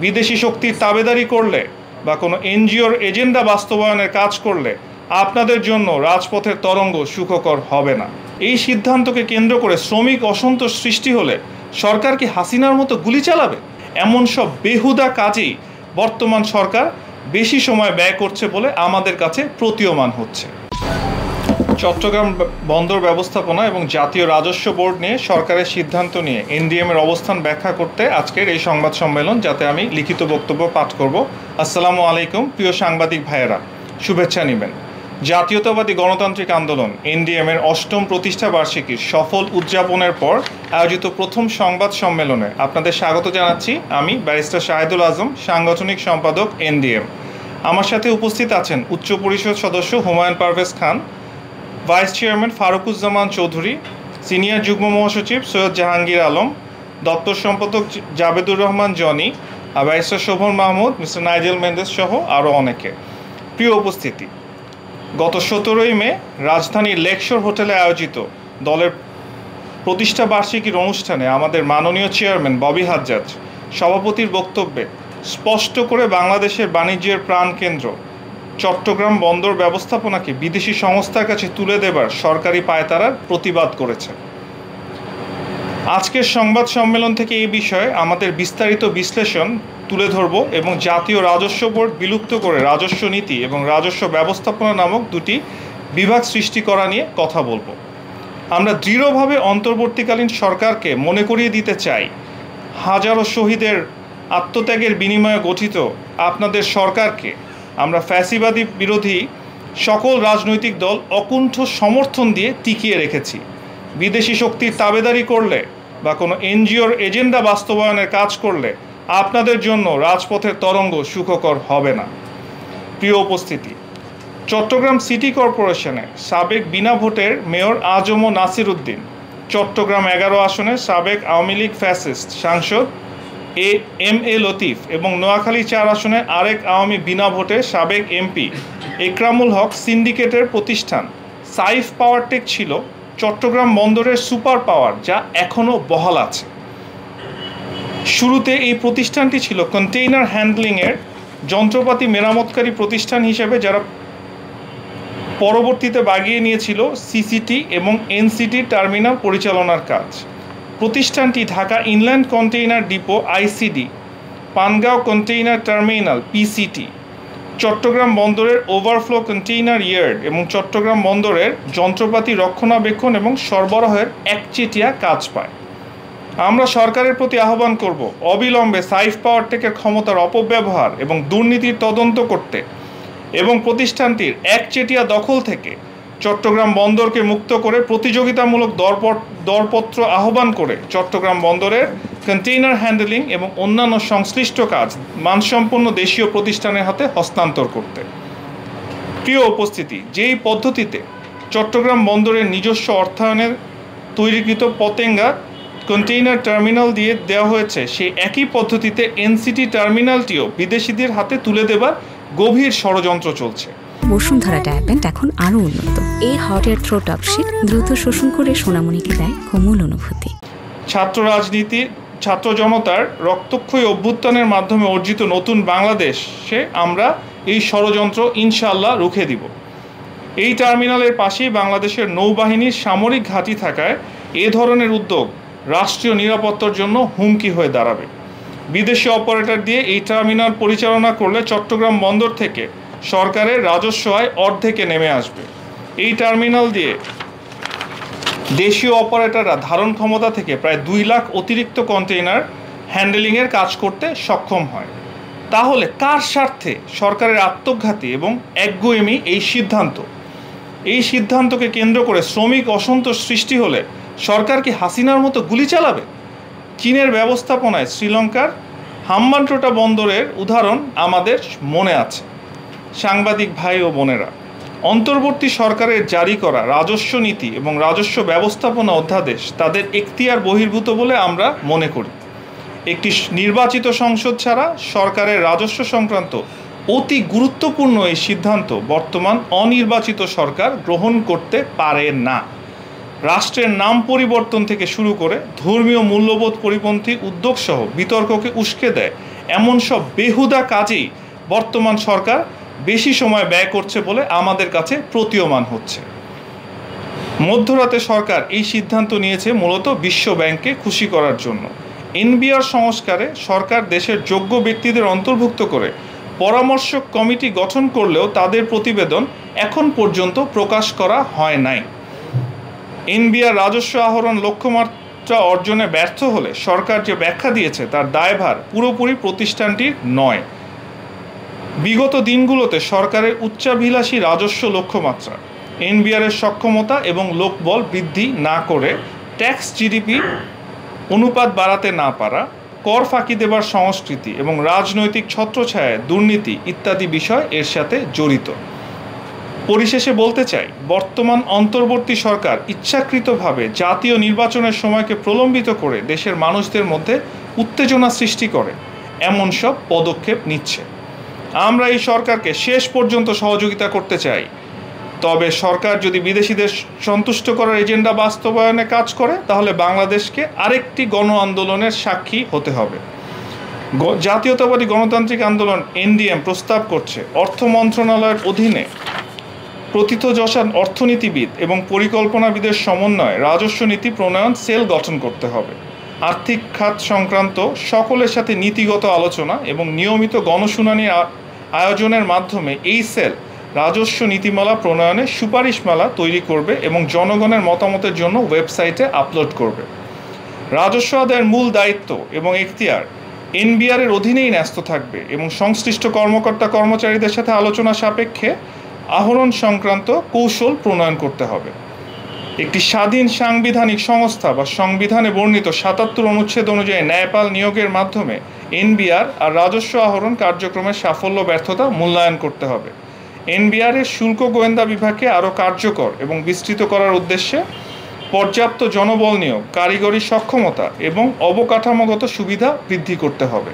বিদেশি শক্তির তাবেদারি করলে বা কোনো এনজিওর এজেন্ডা বাস্তবায়নের কাজ করলে আপনাদের জন্য রাজপথের তরঙ্গ সুখকর হবে না। এই সিদ্ধান্তকে কেন্দ্র করে শ্রমিক অসন্তোষ সৃষ্টি হলে সরকার কি হাসিনার মতো গুলি চালাবে? এমন সব বেহুদা কাজেই বর্তমান সরকার বেশি সময় ব্যয় করছে বলে আমাদের কাছে প্রতীয়মান হচ্ছে। চট্টগ্রাম বন্দর ব্যবস্থাপনা এবং জাতীয় রাজস্ব বোর্ড নিয়ে সরকারের সিদ্ধান্ত নিয়ে এনডিএমের অবস্থান ব্যাখ্যা করতে আজকের এই সংবাদ সম্মেলন, যাতে আমি লিখিত বক্তব্য পাঠ করব। আসসালামু আলাইকুম প্রিয় সাংবাদিক ভাইয়েরা, শুভেচ্ছা নেবেন। জাতীয়তাবাদী গণতান্ত্রিক আন্দোলন এনডিএমের ৮ম প্রতিষ্ঠা বার্ষিকীর সফল উদযাপনের পর আয়োজিত প্রথম সংবাদ সম্মেলনে আপনাদের স্বাগত জানাচ্ছি। আমি ব্যারিস্টার শাহিদুল আজম, সাংগঠনিক সম্পাদক এনডিএম। আমার সাথে উপস্থিত আছেন উচ্চ পরিষদ সদস্য Humayun Parvez Khan, vice chairman Faruquzzaman Chowdhury, senior যুগ্ম মহাসচিব সৈয়দ জাহাঙ্গীর আলম, দপ্তর সম্পাদক Jabedur Rahman Jony, barrister Shovon Mahmud, mister Nigel Mendes সহ আরও অনেকে। প্রিয় উপস্থিতি, গত 17ই মে রাজধানীর লেকশোর হোটেলে আয়োজিত দলের প্রতিষ্ঠা বার্ষিকীর অনুষ্ঠানে আমাদের মাননীয় চেয়ারম্যান ববি হাজ্জাজ সভাপতির বক্তব্যে স্পষ্ট করে বাংলাদেশের বাণিজ্যের প্রাণকেন্দ্র চট্টগ্রাম বন্দর ব্যবস্থাপনাকে বিদেশি সংস্থার কাছে তুলে দেবার সরকারি পায়তারার প্রতিবাদ করেছে। আজকের সংবাদ সম্মেলন থেকে এই বিষয়ে আমাদের বিস্তারিত বিশ্লেষণ তুলে ধরব এবং জাতীয় রাজস্ব বোর্ড বিলুপ্ত করে রাজস্ব নীতি এবং রাজস্ব ব্যবস্থাপনা নামক দুটি বিভাগ সৃষ্টি করা নিয়ে কথা বলবো। আমরা দৃঢ়ভাবে অন্তর্বর্তীকালীন সরকারকে মনে করিয়ে দিতে চাই, হাজারো শহীদের আত্মত্যাগের বিনিময়ে গঠিত আপনাদের সরকারকে আমরা ফ্যাসিবাদী বিরোধী সকল রাজনৈতিক দল অকুণ্ঠ সমর্থন দিয়ে টিকিয়ে রেখেছি। বিদেশি শক্তির তাবেদারি করলে বা কোনো এনজিওর এজেন্ডা বাস্তবায়নের কাজ করলে আপনাদের জন্য রাজপথের তরঙ্গ সুখকর হবে না। প্রিয় উপস্থিতি, চট্টগ্রাম সিটি কর্পোরেশনে সাবেক বিনা ভোটের মেয়র আজম নাসির উদ্দিন, চট্টগ্রাম 11 আসনের সাবেক আওয়ামী লীগ ফ্যাসিস্ট সাংসদ এম এ লতিফ এবং নোয়াখালী 4 আসনের আরেক আওয়ামী বিনা ভোটের সাবেক এমপি একরামুল হক সিন্ডিকেটের প্রতিষ্ঠান সাইফ পাওয়ারটেক ছিল চট্টগ্রাম বন্দরের সুপার পাওয়ার, যা এখনও বহাল আছে। শুরুতে এই প্রতিষ্ঠানটি ছিল কন্টেইনার হ্যান্ডলিংয়ের যন্ত্রপাতি মেরামতকারী প্রতিষ্ঠান হিসেবে, যারা পরবর্তীতে বাগিয়ে নিয়েছিল সিসিটি এবং এনসিটি টার্মিনাল পরিচালনার কাজ। প্রতিষ্ঠানটি Dhaka inland container depot ICD, Pangaon container terminal PCT, Chattogram বন্দরের ওভারফ্লো কন্টেইনার ইয়ার্ড এবং চট্টগ্রাম বন্দরের যন্ত্রপাতি রক্ষণাবেক্ষণ এবং সরবরাহের একচেটিয়া কাজ পায়। আমরা সরকারের প্রতি আহ্বান করব, অবিলম্বে সাইফ পাওয়ারটেকের ক্ষমতার অপব্যবহার এবং দুর্নীতির তদন্ত করতে এবং প্রতিষ্ঠানটির একচেটিয়া দখল থেকে চট্টগ্রাম বন্দরকে মুক্ত করে প্রতিযোগিতামূলক দরপত্র আহ্বান করে চট্টগ্রাম বন্দরের কন্টেইনার হ্যান্ডলিং এবং অন্যান্য সংশ্লিষ্ট কাজ মানসম্পন্ন দেশীয় প্রতিষ্ঠানের হাতে হস্তান্তর করতে। প্রিয় উপস্থিতি, যেই পদ্ধতিতে চট্টগ্রাম বন্দরের নিজস্ব অর্থায়নের তৈরিকৃত পতেঙ্গা কন্টেইনার টার্মিনাল দিয়ে দেওয়া হয়েছে, সেই একই পদ্ধতিতে এনসিটি টার্মিনালটিও বিদেশিদের হাতে তুলে দেবার গভীর ষড়যন্ত্র চলছে। বসুন্ধরা ডায়াপেন্ট এখন আরও উন্নত। এই হট এয়ার থ্রো টপশিট দ্রুত শোষণ করে সোনামণিকে দেয় কোমল অনুভূতি। ছাত্র রাজনীতি, ছাত্র জনতার রক্তক্ষয়ী অভ্যুত্থানের মাধ্যমে অর্জিত নতুন বাংলাদেশে আমরা এই ষড়যন্ত্র ইনশাআল্লাহ রুখে দিব। এই টার্মিনালের পাশেই বাংলাদেশের নৌবাহিনীর সামরিক ঘাঁটি থাকায় এ ধরনের উদ্যোগ রাষ্ট্রীয় নিরাপত্তার জন্য হুমকি হয়ে দাঁড়াবে। বিদেশি অপারেটর দিয়ে এই টার্মিনাল পরিচালনা করলে চট্টগ্রাম বন্দর থেকে সরকারের রাজস্ব আয় অর্ধেকে নেমে আসবে। এই টার্মিনাল দিয়ে দেশীয় অপারেটররা ধারণ ক্ষমতা থেকে প্রায় 2 লাখ অতিরিক্ত কন্টেইনার হ্যান্ডেলিংয়ের কাজ করতে সক্ষম হয়। তাহলে কার স্বার্থে সরকারের আত্মঘাতী এবং একগুঁয়েমি এই সিদ্ধান্ত? এই সিদ্ধান্তকে কেন্দ্র করে শ্রমিক অসন্তোষ সৃষ্টি হলে সরকার কি হাসিনার মতো গুলি চালাবে? চীনের ব্যবস্থাপনায় শ্রীলঙ্কার হাম্বানটোটা বন্দরের উদাহরণ আমাদের মনে আছে। সাংবাদিক ভাই ও বোনেরা, অন্তর্বর্তী সরকারের জারি করা রাজস্ব নীতি এবং রাজস্ব ব্যবস্থাপনা অধ্যাদেশ তাদের এখতিয়ার বহির্ভূত বলে আমরা মনে করি। একটি নির্বাচিত সংসদ ছাড়া সরকারের রাজস্ব সংক্রান্ত অতি গুরুত্বপূর্ণ এই সিদ্ধান্ত বর্তমান অনির্বাচিত সরকার গ্রহণ করতে পারে না। রাষ্ট্রের নাম পরিবর্তন থেকে শুরু করে ধর্মীয় মূল্যবোধ পরিপন্থী উদ্যোগসহ বিতর্ককে উস্কে দেয় এমন সব বেহুদা কাজেই বর্তমান সরকার বেশি সময় ব্যয় করছে বলে আমাদের কাছে প্রতীয়মান হচ্ছে। মধ্যরাতে সরকার এই সিদ্ধান্ত নিয়েছে মূলত বিশ্ব ব্যাংককে খুশি করার জন্য। এনবিআর সংস্কারে সরকার দেশের যোগ্য ব্যক্তিদের অন্তর্ভুক্ত করে পরামর্শক কমিটি গঠন করলেও তাদের প্রতিবেদন এখন পর্যন্ত প্রকাশ করা হয় নাই। এনবিআর রাজস্ব আহরণ লক্ষ্যমাত্রা অর্জনে ব্যর্থ হলে সরকার যে ব্যাখ্যা দিয়েছে তার দায়ভার পুরোপুরি প্রতিষ্ঠানটির নয়। বিগত দিনগুলোতে সরকারের উচ্চাভিলাষী রাজস্ব লক্ষ্যমাত্রা, এনবিআরের সক্ষমতা এবং লোকবল বৃদ্ধি না করে ট্যাক্স জিডিপি অনুপাত বাড়াতে না পারা, কর ফাঁকি দেবার সংস্কৃতি এবং রাজনৈতিক ছত্রছায়ায় দুর্নীতি ইত্যাদি বিষয় এর সাথে জড়িত। পরিশেষে বলতে চাই, বর্তমান অন্তর্বর্তী সরকার ইচ্ছাকৃতভাবে জাতীয় নির্বাচনের সময়কে প্রলম্বিত করে দেশের মানুষদের মধ্যে উত্তেজনা সৃষ্টি করে এমন সব পদক্ষেপ নিচ্ছে। আমরা এই সরকারকে শেষ পর্যন্ত সহযোগিতা করতে চাই। তবে সরকার যদি বিদেশিদের সন্তুষ্ট করার এজেন্ডা বাস্তবায়নে কাজ করে তাহলে বাংলাদেশকে আরেকটি গণ আন্দোলনের সাক্ষী হতে হবে। জাতীয়তাবাদী গণতান্ত্রিক আন্দোলন এনডিএম প্রস্তাব করছে অর্থ মন্ত্রণালয়ের অধীনে প্রথিতযশা অর্থনীতিবিদ এবং পরিকল্পনাবিদের সমন্বয়ে রাজস্ব নীতি প্রণয়ন সেল গঠন করতে হবে। আর্থিক খাত সংক্রান্ত সকলের সাথে নীতিগত আলোচনা এবং নিয়মিত গণশুনানি আয়োজনের মাধ্যমে এই সেল রাজস্ব নীতিমালা প্রণয়নে সুপারিশমালা তৈরি করবে এবং জনগণের মতামতের জন্য ওয়েবসাইটে আপলোড করবে। রাজস্ব আদায়ের মূল দায়িত্ব এবং এখতিয়ার এনবিআরের অধীনেই ন্যস্ত থাকবে এবং সংশ্লিষ্ট কর্মকর্তা কর্মচারীদের সাথে আলোচনা সাপেক্ষে আহরণ সংক্রান্ত কৌশল প্রণয়ন করতে হবে। একটি স্বাধীন সাংবিধানিক সংস্থা বা সংবিধানে বর্ণিত ৭৭ অনুচ্ছেদ অনুযায়ী ন্যায়পাল নিয়োগের মাধ্যমে এনবিআর আর রাজস্ব আহরণ কার্যক্রমের সাফল্য ব্যর্থতা মূল্যায়ন করতে হবে। এনবিআরের শুল্ক গোয়েন্দা বিভাগকে আরও কার্যকর এবং বিস্তৃত করার উদ্দেশ্যে পর্যাপ্ত জনবল নিয়োগ, কারিগরি সক্ষমতা এবং অবকাঠামোগত সুবিধা বৃদ্ধি করতে হবে।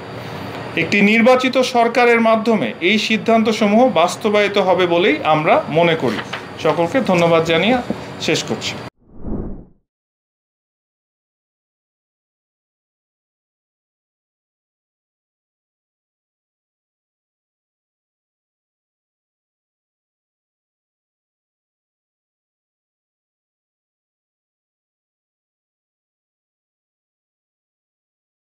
একটি নির্বাচিত সরকারের মাধ্যমে এই সিদ্ধান্তসমূহ বাস্তবায়িত হবে বলেই আমরা মনে করি। সকলকে ধন্যবাদ জানিয়ে শেষ করছি।